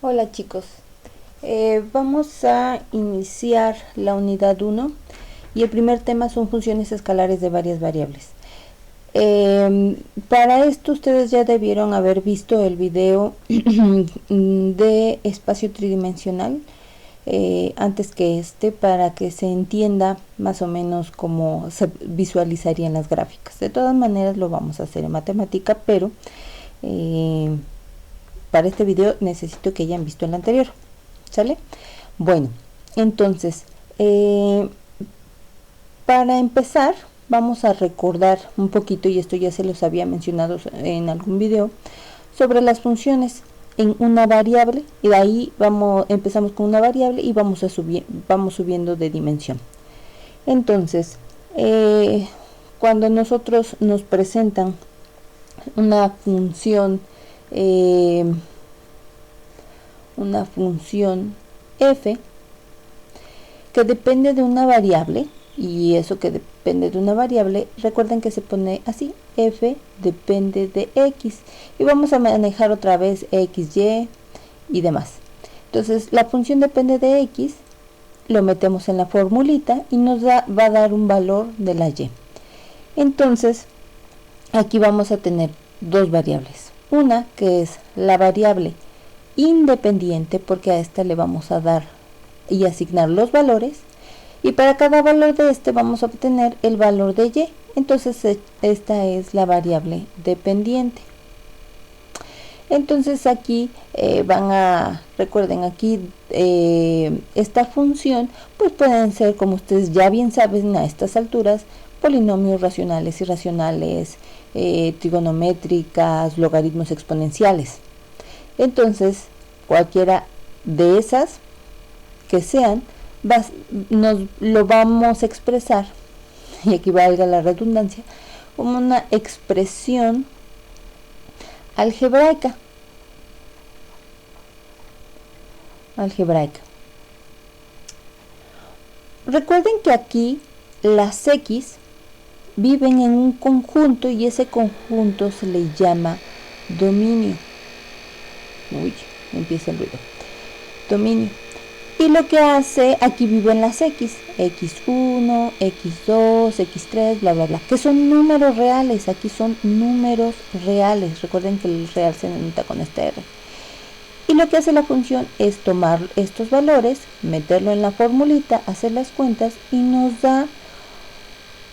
Hola chicos, vamos a iniciar la unidad 1 y el primer tema son funciones escalares de varias variables. Para esto ustedes ya debieron haber visto el video de espacio tridimensional antes que para que se entienda más o menos cómo se visualizarían las gráficas. De todas maneras lo vamos a hacer en matemática, pero para este video necesito que hayan visto el anterior, ¿sale? Bueno, entonces para empezar vamos a recordar un poquito, y esto ya se los había mencionado en algún video, sobre las funciones en una variable, y de ahí empezamos con una variable y vamos subiendo de dimensión. Entonces cuando nosotros nos presentan una función f que depende de una variable, y eso que depende de una variable, recuerden que se pone así: f depende de x, y vamos a manejar otra vez x, y demás. Entonces la función depende de x, lo metemos en la formulita y nos va a dar un valor de la y. Entonces aquí vamos a tener dos variables, una que es la variable independiente, porque a esta le vamos a dar y asignar los valores, y para cada valor de vamos a obtener el valor de y. Entonces esta es la variable dependiente. Entonces aquí recuerden, aquí esta función pues pueden ser, como ustedes ya bien saben a estas alturas, polinomios racionales, irracionales, trigonométricas, logaritmos exponenciales. Entonces cualquiera de esas que sean, nos lo vamos a expresar, y aquí valga la redundancia, como una expresión algebraica. Recuerden que aquí las x viven en un conjunto, y ese conjunto se le llama dominio. Uy, empieza el ruido. Dominio. Y lo que hace, aquí viven las x, x1, x2, x3, bla bla bla, que son números reales. Aquí son números reales. Recuerden que el real se denota con esta r. Y lo que hace la función es tomar estos valores, meterlo en la formulita, hacer las cuentas, y nos da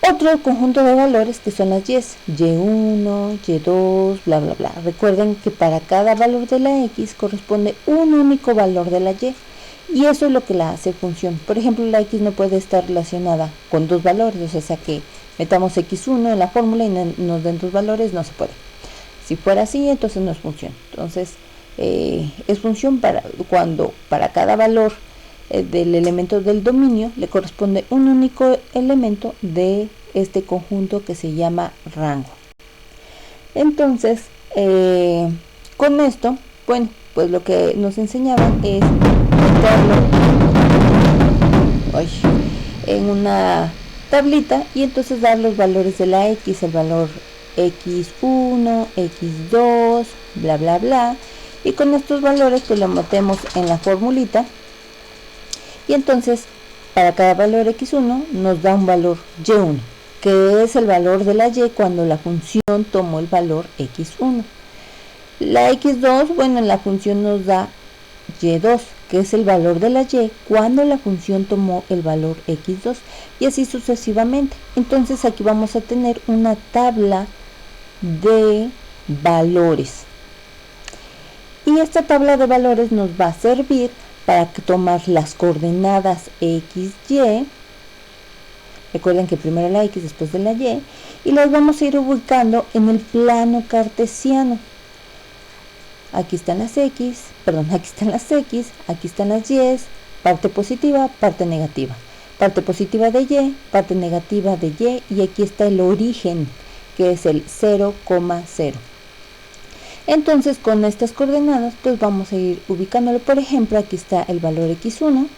otro conjunto de valores que son las y's, y1, y2, bla bla bla. Recuerden que para cada valor de la x corresponde un único valor de la y, y eso es lo que la hace función. Por ejemplo, la x no puede estar relacionada con dos valores, o sea que metamos x1 en la fórmula y nos den dos valores, no se puede. Si fuera así, entonces no es función. Entonces es función cuando para cada valor del elemento del dominio le corresponde un único elemento de este conjunto que se llama rango. Entonces con esto, bueno, pues lo que nos enseñaban es meterlo en una tablita, y entonces dar los valores de la x, el valor x1, x2, bla bla bla, y con estos valores pues lo metemos en la formulita, y entonces para cada valor x1 nos da un valor y1, que es el valor de la y cuando la función tomó el valor x1. La x2, bueno, la función nos da y2, que es el valor de la y cuando la función tomó el valor x2, y así sucesivamente. Entonces aquí vamos a tener una tabla de valores, y esta tabla de valores nos va a servir para tomar las coordenadas x, y. Recuerden que primero la x, después de la y las vamos a ir ubicando en el plano cartesiano. Aquí están las x, aquí están las y, parte positiva, parte negativa. Parte positiva de y, parte negativa de y aquí está el origen, que es el 0,0. Entonces con estas coordenadas pues vamos a ir ubicándolo. Por ejemplo, aquí está el valor x1,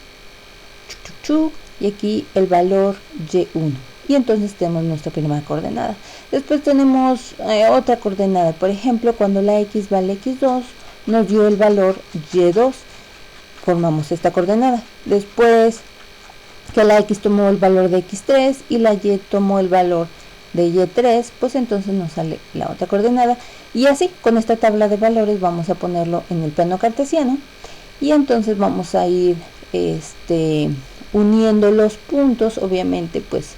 y aquí el valor y1, y entonces tenemos nuestra primera coordenada. Después tenemos otra coordenada. Por ejemplo, cuando la x vale x2, nos dio el valor y2, formamos esta coordenada. Después que la x tomó el valor de x3 y la y tomó el valor de y3, pues entonces nos sale la otra coordenada. Y así, con esta tabla de valores vamos a ponerlo en el plano cartesiano, y entonces vamos a ir uniendo los puntos. Obviamente pues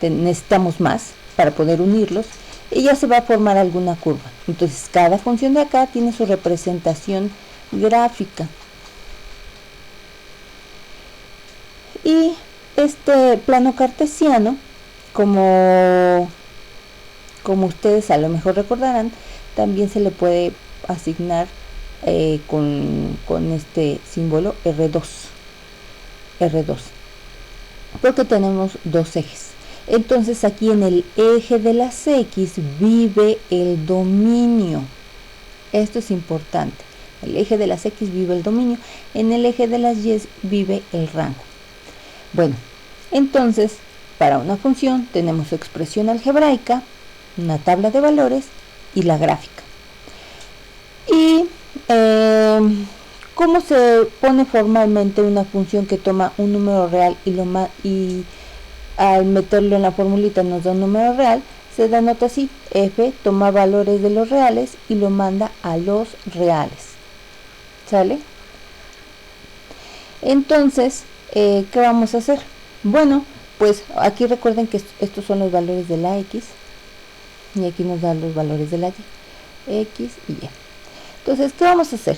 necesitamos más para poder unirlos, y ya se va a formar alguna curva. Entonces cada función de acá tiene su representación gráfica, y este plano cartesiano, como ustedes a lo mejor recordarán, también se le puede asignar con este símbolo R2, porque tenemos dos ejes. Entonces aquí en el eje de las X vive el dominio. Esto es importante. El eje de las X vive el dominio. En el eje de las Y vive el rango. Bueno, entonces para una función tenemos su expresión algebraica, una tabla de valores y la gráfica. Y ¿cómo se pone formalmente una función que toma un número real y al meterlo en la formulita nos da un número real? Se denota así: f toma valores de los reales y lo manda a los reales. ¿Sale? Entonces, ¿qué vamos a hacer? Bueno, pues aquí recuerden que estos son los valores de la x, y aquí nos dan los valores de la y, x y y. Entonces, ¿qué vamos a hacer?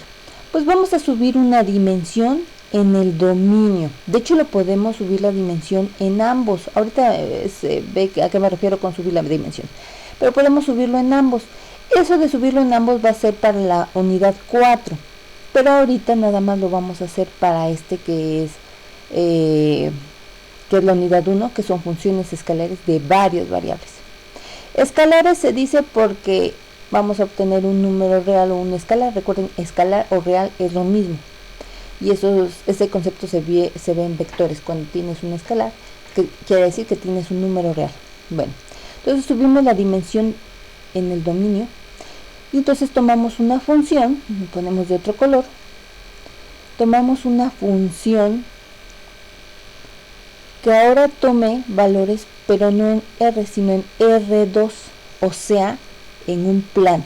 Pues vamos a subir una dimensión en el dominio. De hecho, lo podemos subir la dimensión en ambos. Ahorita se ve a qué me refiero con subir la dimensión, pero podemos subirlo en ambos. Eso de subirlo en ambos va a ser para la unidad 4, pero ahorita nada más lo vamos a hacer para que es la unidad 1, que son funciones escalares de varias variables. Escalares se dice porque vamos a obtener un número real o un escalar. Recuerden, escalar o real es lo mismo, y ese concepto se ve en vectores. Cuando tienes un escalar, que quiere decir que tienes un número real. Bueno, entonces subimos la dimensión en el dominio, y entonces tomamos una función, ponemos de otro color, tomamos una función que ahora tome valores, pero no en R, sino en R2, o sea, en un plano.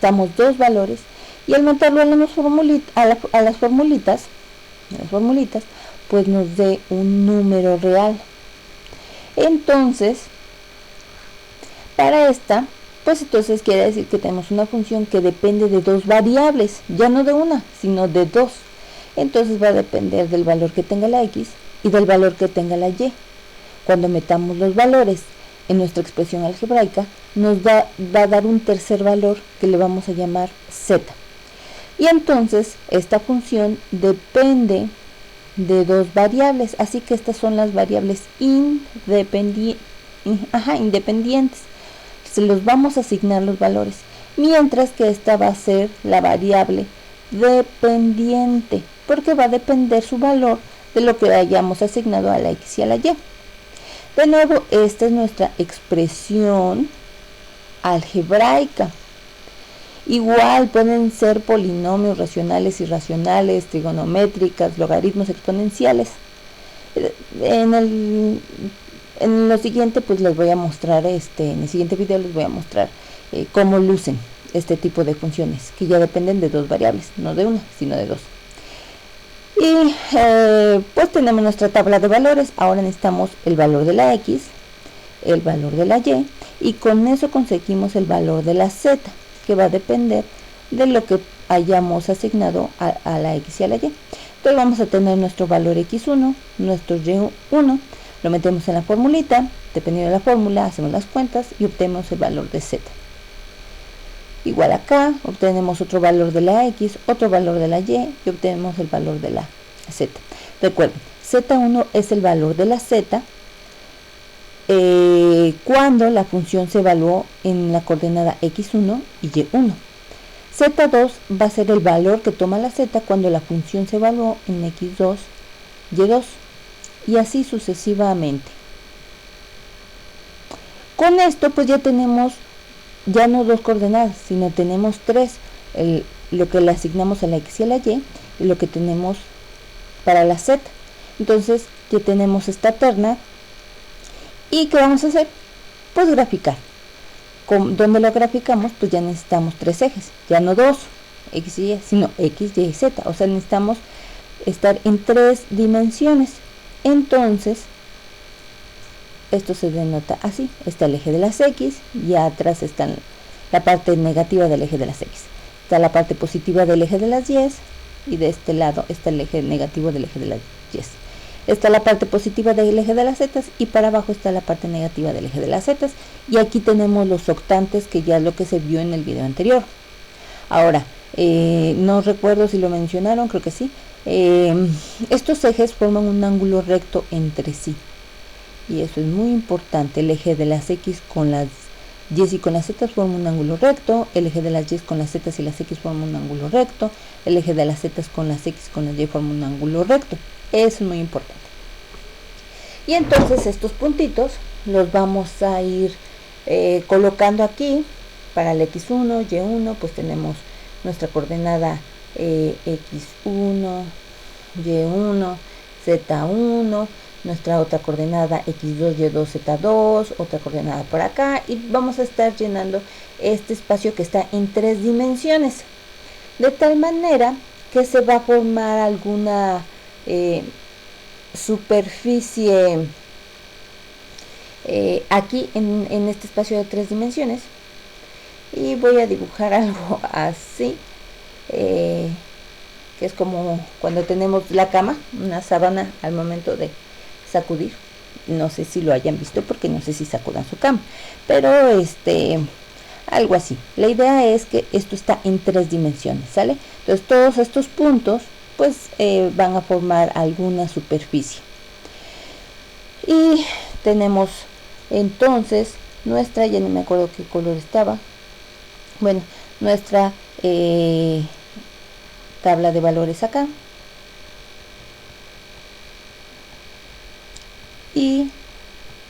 Damos dos valores, y al meterlo a las formulitas, pues nos dé un número real. Entonces, para esta, pues entonces quiere decir que tenemos una función que depende de dos variables, ya no de una, sino de dos. Entonces va a depender del valor que tenga la x y del valor que tenga la y. Cuando metamos los valores en nuestra expresión algebraica, nos va a dar un tercer valor que le vamos a llamar z. Y entonces esta función depende de dos variables, así que estas son las variables independientes. Se los vamos a asignar los valores, mientras que esta va a ser la variable dependiente, porque va a depender su valor de lo que hayamos asignado a la x y a la y. De nuevo, esta es nuestra expresión algebraica. Igual pueden ser polinomios racionales, irracionales, trigonométricas, logaritmos exponenciales. En lo siguiente pues les voy a mostrar, en el siguiente video les voy a mostrar cómo lucen este tipo de funciones, que ya dependen de dos variables, no de una, sino de dos. Y pues tenemos nuestra tabla de valores. Ahora necesitamos el valor de la x, el valor de la y con eso conseguimos el valor de la z, que va a depender de lo que hayamos asignado a la x y a la y. Entonces vamos a tener nuestro valor x1, nuestro y1, lo metemos en la formulita, dependiendo de la fórmula hacemos las cuentas y obtenemos el valor de z. Igual acá obtenemos otro valor de la x, otro valor de la y obtenemos el valor de la z. Recuerden, z1 es el valor de la z cuando la función se evaluó en la coordenada x1 y y1. z2 va a ser el valor que toma la z cuando la función se evaluó en x2, y2, y así sucesivamente. Con esto pues ya tenemos ya no dos coordenadas, sino tenemos tres, lo que le asignamos a la X y a la Y, y lo que tenemos para la Z. Entonces ya tenemos esta terna. ¿Y qué vamos a hacer? Pues graficar. Donde lo graficamos, pues ya necesitamos tres ejes, ya no dos, X y Y, sino X, Y y Z. O sea, necesitamos estar en tres dimensiones. Entonces, esto se denota así. Está el eje de las X, y atrás está la parte negativa del eje de las X. Está la parte positiva del eje de las Y, y de este lado está el eje negativo del eje de las Y. Está la parte positiva del eje de las Z, y para abajo está la parte negativa del eje de las Z. Y aquí tenemos los octantes, que ya es lo que se vio en el video anterior. Ahora, no recuerdo si lo mencionaron, creo que sí. Estos ejes forman un ángulo recto entre sí. Y eso es muy importante. El eje de las X con las Y y con las Z forma un ángulo recto. El eje de las Y con las Z y las X forma un ángulo recto. El eje de las Z con las X con las Y forma un ángulo recto. Eso es muy importante. Y entonces estos puntitos los vamos a ir colocando aquí. Para el X1, Y1, pues tenemos nuestra coordenada X1, Y1, Z1, nuestra otra coordenada X2, Y2, Z2, otra coordenada por acá, y vamos a estar llenando este espacio que está en tres dimensiones, de tal manera que se va a formar alguna superficie aquí en este espacio de tres dimensiones. Y voy a dibujar algo así, que es como cuando tenemos la cama, una sábana al momento de sacudir. No sé si lo hayan visto, porque no sé si sacudan su cama, pero algo así. La idea es que esto está en tres dimensiones, ¿sale? Entonces todos estos puntos pues van a formar alguna superficie. Y tenemos entonces nuestra, ya no me acuerdo qué color estaba, bueno, nuestra tabla de valores acá, y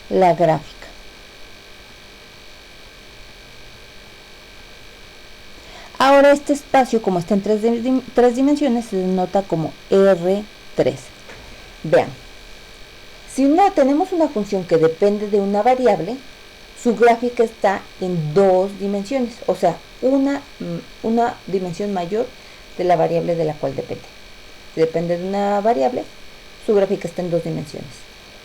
la gráfica. Ahora este espacio, como está en tres dimensiones, se denota como R3. Vean, si no tenemos una función que depende de una variable, su gráfica está en dos dimensiones, o sea, una dimensión mayor de la variable de la cual depende. Si depende de una variable, su gráfica está en dos dimensiones.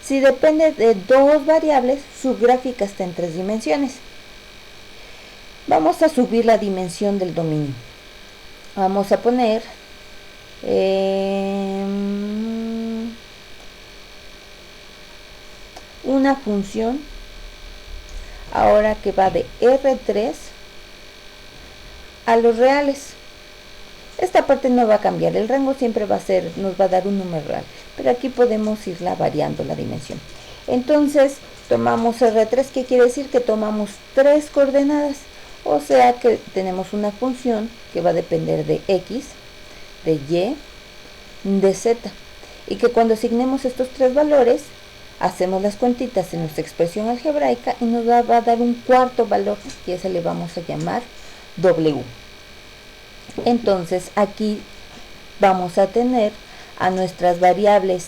Si depende de dos variables, su gráfica está en tres dimensiones. Vamos a subir la dimensión del dominio. Vamos a poner una función ahora que va de R3 a los reales. Esta parte no va a cambiar, el rango siempre va a ser, nos va a dar un número real, pero aquí podemos irla variando la dimensión. Entonces tomamos R3, que quiere decir que tomamos tres coordenadas, o sea que tenemos una función que va a depender de X, de Y, de Z, y que cuando asignemos estos tres valores, hacemos las cuentitas en nuestra expresión algebraica y nos va a dar un cuarto valor, y ese le vamos a llamar W. Entonces aquí vamos a tener a nuestras variables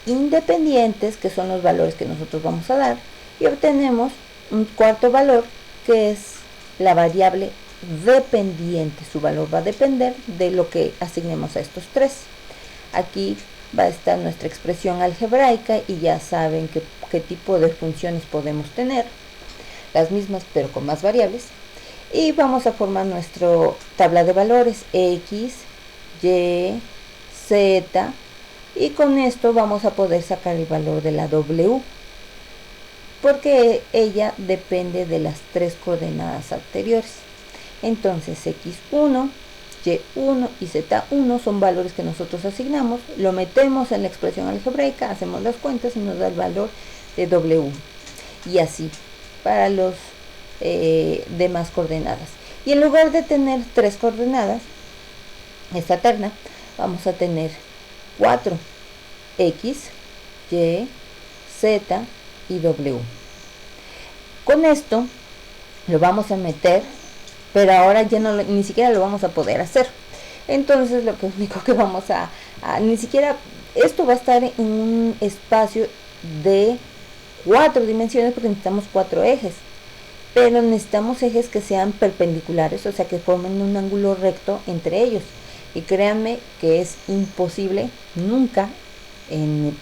independientes, que son los valores que nosotros vamos a dar, y obtenemos un cuarto valor, que es la variable dependiente. Su valor va a depender de lo que asignemos a estos tres. Aquí va a estar nuestra expresión algebraica, y ya saben qué tipo de funciones podemos tener, las mismas pero con más variables. Y vamos a formar nuestra tabla de valores X, Y, Z, y con esto vamos a poder sacar el valor de la W, porque ella depende de las tres coordenadas anteriores. Entonces X1, Y1 y Z1 son valores que nosotros asignamos, lo metemos en la expresión algebraica, hacemos las cuentas y nos da el valor de W, y así para los demás coordenadas. Y en lugar de tener tres coordenadas, esta terna, vamos a tener 4, X, Y, Z y W. Con esto lo vamos a meter, pero ahora ya no ni siquiera lo vamos a poder hacer. Entonces lo único que vamos a ni siquiera esto va a estar en un espacio de 4 dimensiones, porque necesitamos 4 ejes, pero necesitamos ejes que sean perpendiculares, o sea, que formen un ángulo recto entre ellos. Y créanme que es imposible nunca,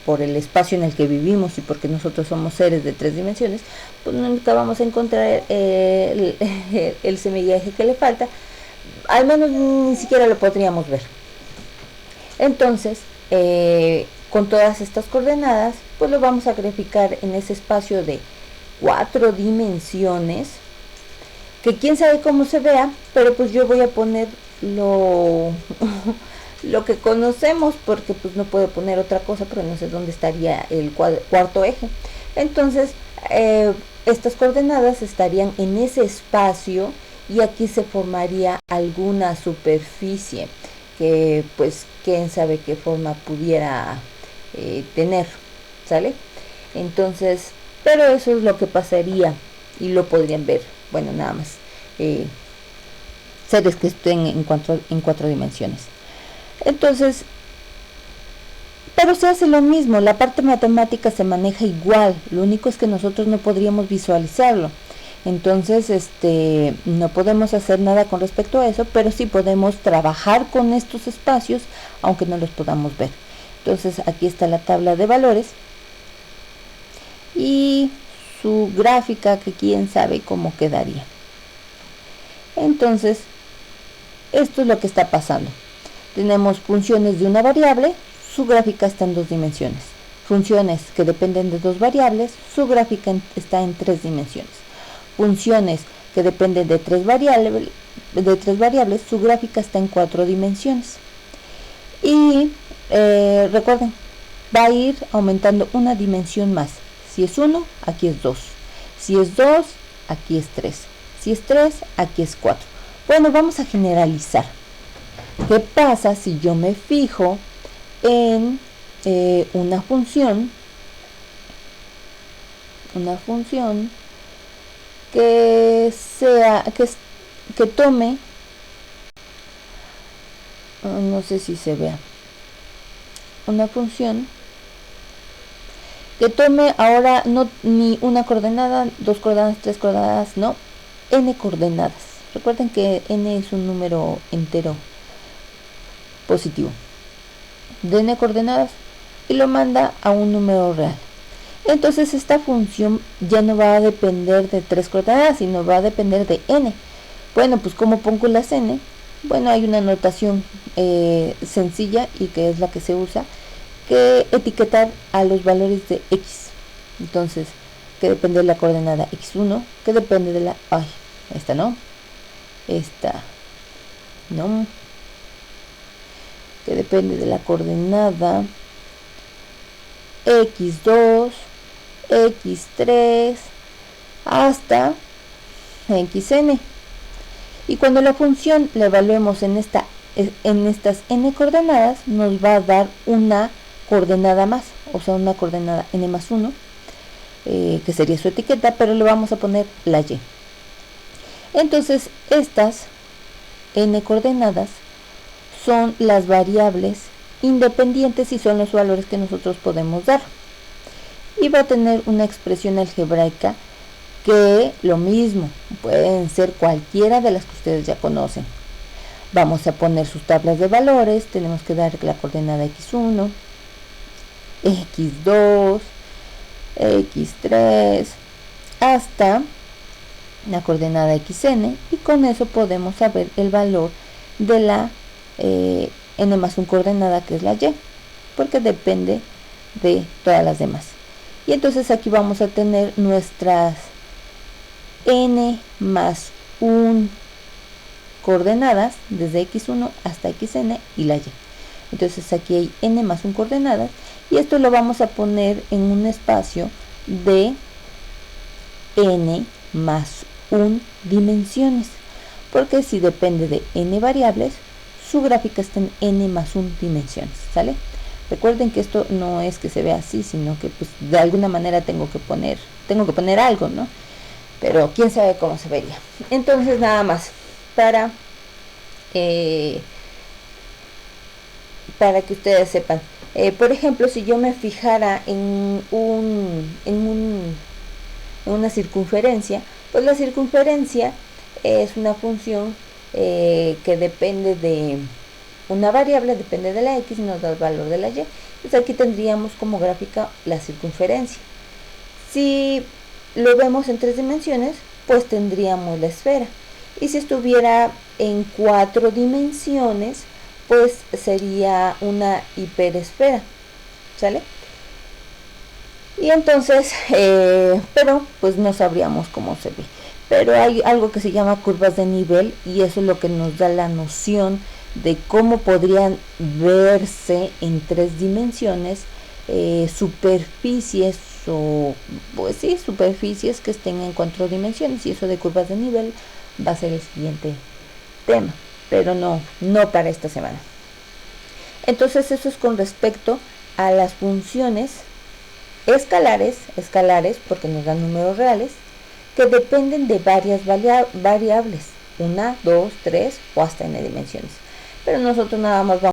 por el espacio en el que vivimos y porque nosotros somos seres de 3 dimensiones, pues nunca vamos a encontrar el semieje que le falta. Al menos ni siquiera lo podríamos ver. Entonces, con todas estas coordenadas, pues lo vamos a graficar en ese espacio de 4 dimensiones, que quién sabe cómo se vea, pero pues yo voy a poner lo que conocemos, porque pues no puedo poner otra cosa, pero no sé dónde estaría el cuarto eje. Entonces estas coordenadas estarían en ese espacio, y aquí se formaría alguna superficie que pues quién sabe qué forma pudiera tener, ¿sale? Entonces, pero eso es lo que pasaría, y lo podrían ver, bueno, nada más seres que estén en 4 dimensiones. Entonces, pero se hace lo mismo, la parte matemática se maneja igual, lo único es que nosotros no podríamos visualizarlo. Entonces, no podemos hacer nada con respecto a eso, pero sí podemos trabajar con estos espacios, aunque no los podamos ver. Entonces, aquí está la tabla de valores y su gráfica, que quién sabe cómo quedaría. Entonces, esto es lo que está pasando. Tenemos funciones de una variable, su gráfica está en 2 dimensiones. Funciones que dependen de 2 variables, su gráfica está en 3 dimensiones. Funciones que dependen de 3 variables, su gráfica está en 4 dimensiones. Y recuerden, va a ir aumentando una dimensión más. Si es 1, aquí es 2. Si es 2, aquí es 3. Si es 3, aquí es 4. Bueno, vamos a generalizar. ¿Qué pasa si yo me fijo en una función que tome, no sé si se vea, una función que tome ahora no ni una coordenada, 2 coordenadas, 3 coordenadas, no, n coordenadas. Recuerden que n es un número entero positivo de n coordenadas, y lo manda a un número real. Entonces esta función ya no va a depender de 3 coordenadas, sino va a depender de n. Bueno, pues ¿cómo pongo las n? Bueno, hay una notación sencilla, y que es la que se usa, que etiquetar a los valores de x. Entonces, que depende de la coordenada x1, que depende de la... esta no, que depende de la coordenada x2, x3 hasta xn. Y cuando la función la evaluemos en estas n coordenadas, nos va a dar una coordenada más, o sea, una coordenada n más 1, que sería su etiqueta, pero le vamos a poner la y. Entonces estas n coordenadas son las variables independientes y son los valores que nosotros podemos dar, y va a tener una expresión algebraica que lo mismo, pueden ser cualquiera de las que ustedes ya conocen. Vamos a poner sus tablas de valores, tenemos que dar la coordenada x1, x2, x3 hasta la coordenada xn, y con eso podemos saber el valor de la n más 1 coordenada, que es la y, porque depende de todas las demás. Y entonces aquí vamos a tener nuestras n más 1 coordenadas desde x1 hasta xn y la y. Entonces aquí hay n más 1 coordenadas, y esto lo vamos a poner en un espacio de n más 1 dimensiones, porque si depende de n variables, su gráfica está en n más 1 dimensiones, ¿sale? Recuerden que esto no es que se vea así, sino que pues de alguna manera tengo que poner algo, ¿no? pero quién sabe cómo se vería. Entonces nada más para que ustedes sepan. Por ejemplo, si yo me fijara en una circunferencia, pues la circunferencia es una función que depende de una variable, depende de la x y nos da el valor de la y. Entonces aquí tendríamos como gráfica la circunferencia. Si lo vemos en 3 dimensiones, pues tendríamos la esfera. Y si estuviera en 4 dimensiones, pues sería una hiperesfera, ¿sale? Y entonces, pero pues no sabríamos cómo se ve. Pero hay algo que se llama curvas de nivel y eso es lo que nos da la noción de cómo podrían verse en 3 dimensiones superficies o pues sí, superficies que estén en 4 dimensiones, y eso de curvas de nivel va a ser el siguiente tema, pero no para esta semana. Entonces eso es con respecto a las funciones escalares porque nos dan números reales, que dependen de varias variables, 1, 2, 3 o hasta n dimensiones. Pero nosotros nada más vamos